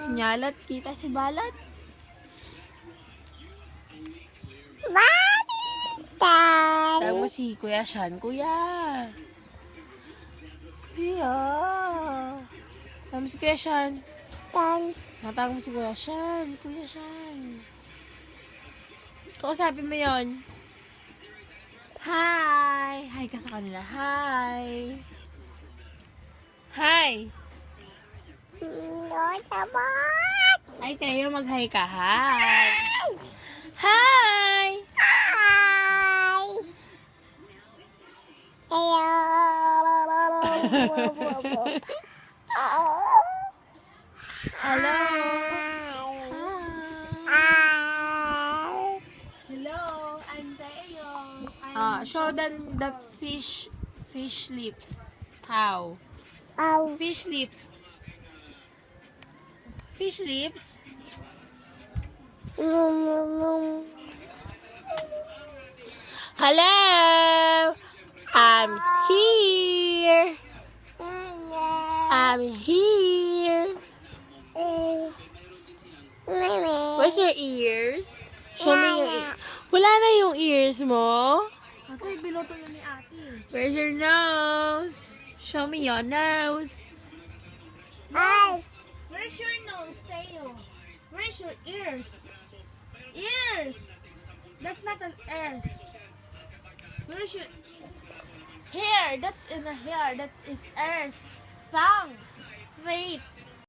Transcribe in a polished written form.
Sinyalat, kita si balat. Tawag mo si Kuya Sean. Kuya. Tawag mo si Kuya Sean. Tawag mo si Kuya Sean. Kuya Sean. Kausapin mo yon. Hi! Hi ka sa kanila. Hi! Hi! Ay, tayo mag-hi ka. Hi! Hi! Hello! Hello, I'm Teo. Show them the fish lips. How? Fish lips. Fish lips. Hello! I'm here. I'm here. Where's your ears? Show me your ears. Wala na yung ears mo? Kasi biloto yun ni ate. Where's your nose? Show me your nose. Where's your nose, Teo? Where's your ears? Ears! That's not an ears. Where's your hair? That's in the hair. That is ears. Tongue. Wait.